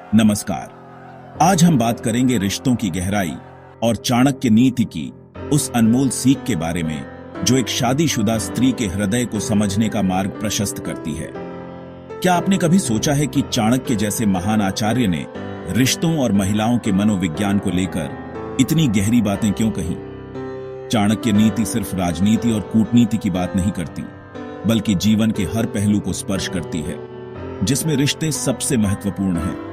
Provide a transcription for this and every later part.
नमस्कार। आज हम बात करेंगे रिश्तों की गहराई और चाणक्य नीति की उस अनमोल सीख के बारे में जो एक शादीशुदा स्त्री के हृदय को समझने का मार्ग प्रशस्त करती है। क्या आपने कभी सोचा है कि चाणक्य जैसे महान आचार्य ने रिश्तों और महिलाओं के मनोविज्ञान को लेकर इतनी गहरी बातें क्यों कही? चाणक्य नीति सिर्फ राजनीति और कूटनीति की बात नहीं करती, बल्कि जीवन के हर पहलू को स्पर्श करती है, जिसमें रिश्ते सबसे महत्वपूर्ण हैं।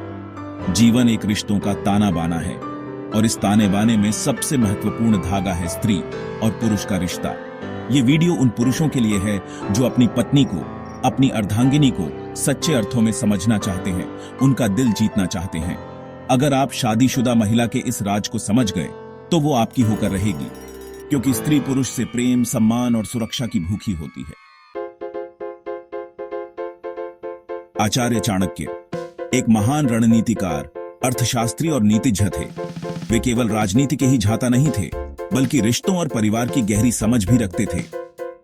जीवन एक रिश्तों का ताना बाना है और इस ताने बाने में सबसे महत्वपूर्ण धागा है स्त्री और पुरुष का रिश्ता। ये वीडियो उन पुरुषों के लिए है जो अपनी पत्नी को, अपनी अर्धांगिनी को सच्चे अर्थों में समझना चाहते हैं, उनका दिल जीतना चाहते हैं। अगर आप शादीशुदा महिला के इस राज को समझ गए तो वो आपकी होकर रहेगी, क्योंकि स्त्री पुरुष से प्रेम, सम्मान और सुरक्षा की भूखी होती है। आचार्य चाणक्य एक महान रणनीतिकार, अर्थशास्त्री और नीतिज्ञ थे। वे केवल राजनीति के ही झाता नहीं थे, बल्कि रिश्तों और परिवार की गहरी समझ भी रखते थे।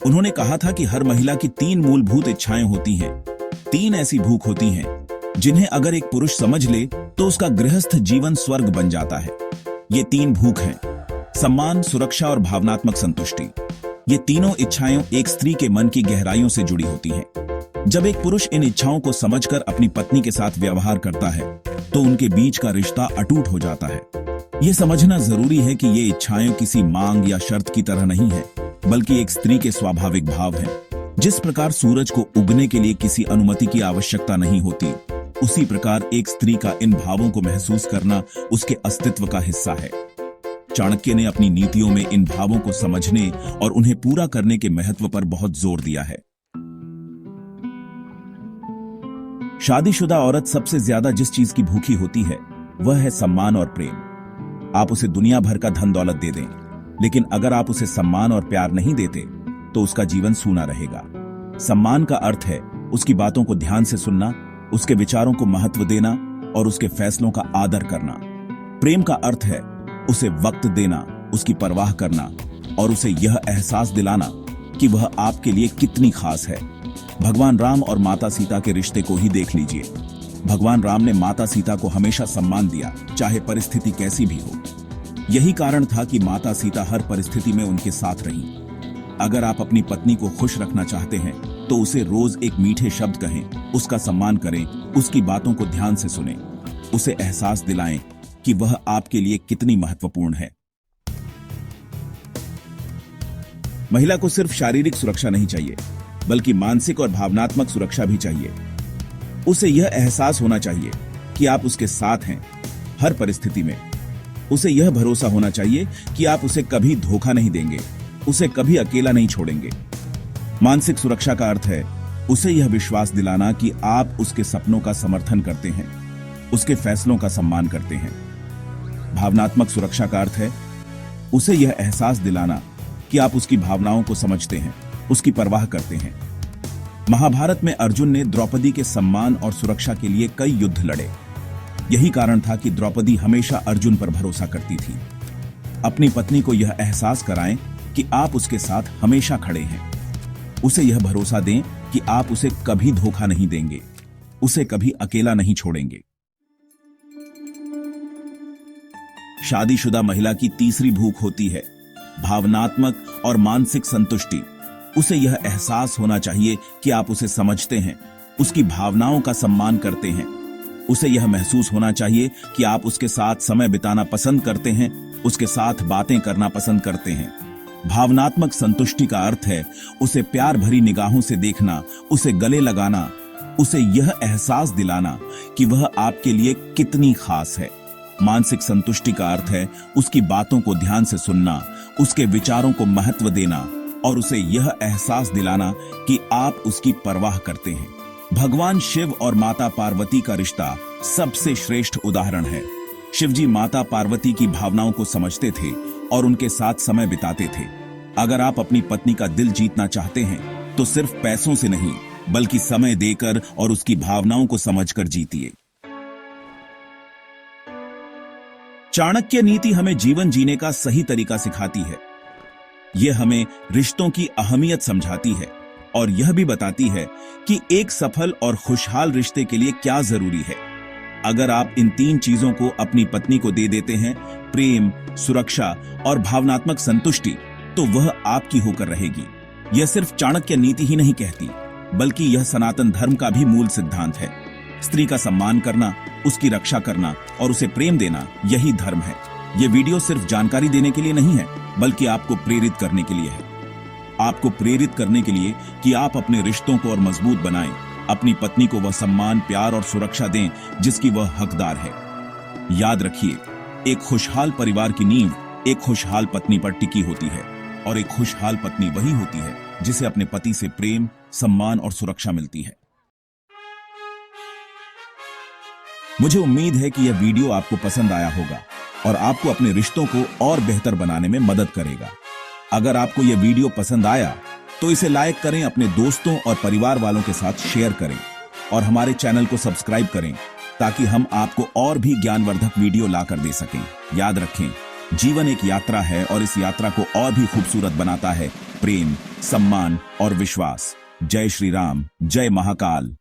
उन्होंने कहा था कि हर महिला की 3 मूलभूत इच्छाएं होती हैं। 3 ऐसी भूख होती हैं जिन्हें अगर एक पुरुष समझ ले तो उसका गृहस्थ जीवन स्वर्ग बन जाता है। ये 3 भूख हैं: सम्मान, सुरक्षा और भावनात्मक संतुष्टि। ये तीनों इच्छाएं एक स्त्री के मन की गहराइयों से जुड़ी होती हैं। जब एक पुरुष इन इच्छाओं को समझकर अपनी पत्नी के साथ व्यवहार करता है तो उनके बीच का रिश्ता अटूट हो जाता है। यह समझना जरूरी है कि ये इच्छाएं किसी मांग या शर्त की तरह नहीं है, बल्कि एक स्त्री के स्वाभाविक भाव हैं। जिस प्रकार सूरज को उगने के लिए किसी अनुमति की आवश्यकता नहीं होती, उसी प्रकार एक स्त्री का इन भावों को महसूस करना उसके अस्तित्व का हिस्सा है। चाणक्य ने अपनी नीतियों में इन भावों को समझने और उन्हें पूरा करने के महत्व पर बहुत जोर दिया है। शादीशुदा औरत सबसे ज्यादा जिस चीज की भूखी होती है वह है सम्मान और प्रेम। आप उसे दुनिया भर का धन दौलत दे दें, लेकिन अगर आप उसे सम्मान और प्यार नहीं देते तो उसका जीवन सूना रहेगा। सम्मान का अर्थ है उसकी बातों को ध्यान से सुनना, उसके विचारों को महत्व देना और उसके फैसलों का आदर करना। प्रेम का अर्थ है उसे वक्त देना, उसकी परवाह करना और उसे यह एहसास दिलाना कि वह आपके लिए कितनी खास है। भगवान राम और माता सीता के रिश्ते को ही देख लीजिए। भगवान राम ने माता सीता को हमेशा सम्मान दिया, चाहे परिस्थिति कैसी भी हो। यही कारण था कि माता सीता हर परिस्थिति में उनके साथ रहीं। अगर आप अपनी पत्नी को खुश रखना चाहते हैं तो उसे रोज एक मीठे शब्द कहें, उसका सम्मान करें, उसकी बातों को ध्यान से सुनें, उसे एहसास दिलाएं कि वह आपके लिए कितनी महत्वपूर्ण है। महिला को सिर्फ शारीरिक सुरक्षा नहीं चाहिए, बल्कि मानसिक और भावनात्मक सुरक्षा भी चाहिए। उसे यह एहसास होना चाहिए कि आप उसके साथ हैं हर परिस्थिति में। उसे यह भरोसा होना चाहिए कि आप उसे कभी धोखा नहीं देंगे, उसे कभी अकेला नहीं छोड़ेंगे। मानसिक सुरक्षा का अर्थ है उसे यह विश्वास दिलाना कि आप उसके सपनों का समर्थन करते हैं, उसके फैसलों का सम्मान करते हैं। भावनात्मक सुरक्षा का अर्थ है उसे यह एहसास दिलाना कि आप उसकी भावनाओं को समझते हैं, उसकी परवाह करते हैं। महाभारत में अर्जुन ने द्रौपदी के सम्मान और सुरक्षा के लिए कई युद्ध लड़े। यही कारण था कि द्रौपदी हमेशा अर्जुन पर भरोसा करती थी। अपनी पत्नी को यह एहसास कराएं कि आप उसके साथ हमेशा खड़े हैं। उसे यह भरोसा दें कि आप उसे कभी धोखा नहीं देंगे, उसे कभी अकेला नहीं छोड़ेंगे। शादीशुदा महिला की तीसरी भूख होती है भावनात्मक और मानसिक संतुष्टि। उसे यह एहसास होना चाहिए कि आप उसे समझते हैं, उसकी भावनाओं का सम्मान करते हैं। उसे यह महसूस होना चाहिए कि आप उसके साथ समय बिताना पसंद करते हैं, उसके साथ बातें करना पसंद करते हैं। भावनात्मक संतुष्टि का अर्थ है उसे प्यार भरी निगाहों से देखना, उसे गले लगाना, उसे यह एहसास दिलाना कि वह आपके लिए कितनी खास है। मानसिक संतुष्टि का अर्थ है उसकी बातों को ध्यान से सुनना, उसके विचारों को महत्व देना और उसे यह एहसास दिलाना कि आप उसकी परवाह करते हैं। भगवान शिव और माता पार्वती का रिश्ता सबसे श्रेष्ठ उदाहरण है। शिवजी माता पार्वती की भावनाओं को समझते थे और उनके साथ समय बिताते थे। अगर आप अपनी पत्नी का दिल जीतना चाहते हैं तो सिर्फ पैसों से नहीं, बल्कि समय देकर और उसकी भावनाओं को समझकर जीतिए। चाणक्य नीति हमें जीवन जीने का सही तरीका सिखाती है। यह हमें रिश्तों की अहमियत समझाती है और यह भी बताती है कि एक सफल और खुशहाल रिश्ते के लिए क्या जरूरी है। अगर आप इन 3 चीजों को अपनी पत्नी को दे देते हैं, प्रेम, सुरक्षा और भावनात्मक संतुष्टि, तो वह आपकी होकर रहेगी। यह सिर्फ चाणक्य नीति ही नहीं कहती, बल्कि यह सनातन धर्म का भी मूल सिद्धांत है। स्त्री का सम्मान करना, उसकी रक्षा करना और उसे प्रेम देना, यही धर्म है। यह वीडियो सिर्फ जानकारी देने के लिए नहीं है, बल्कि आपको प्रेरित करने के लिए है। आपको प्रेरित करने के लिए कि आप अपने रिश्तों को और मजबूत बनाएं, अपनी पत्नी को वह सम्मान, प्यार और सुरक्षा दें जिसकी वह हकदार है। याद रखिए, एक खुशहाल परिवार की नींव एक खुशहाल पत्नी पर टिकी होती है, और एक खुशहाल पत्नी वही होती है जिसे अपने पति से प्रेम, सम्मान और सुरक्षा मिलती है। मुझे उम्मीद है कि यह वीडियो आपको पसंद आया होगा और आपको अपने रिश्तों को और बेहतर बनाने में मदद करेगा। अगर आपको यह वीडियो पसंद आया तो इसे लाइक करें, अपने दोस्तों और परिवार वालों के साथ शेयर करें और हमारे चैनल को सब्सक्राइब करें ताकि हम आपको और भी ज्ञानवर्धक वीडियो लाकर दे सकें। याद रखें, जीवन एक यात्रा है और इस यात्रा को और भी खूबसूरत बनाता है प्रेम, सम्मान और विश्वास। जय श्री राम, जय महाकाल।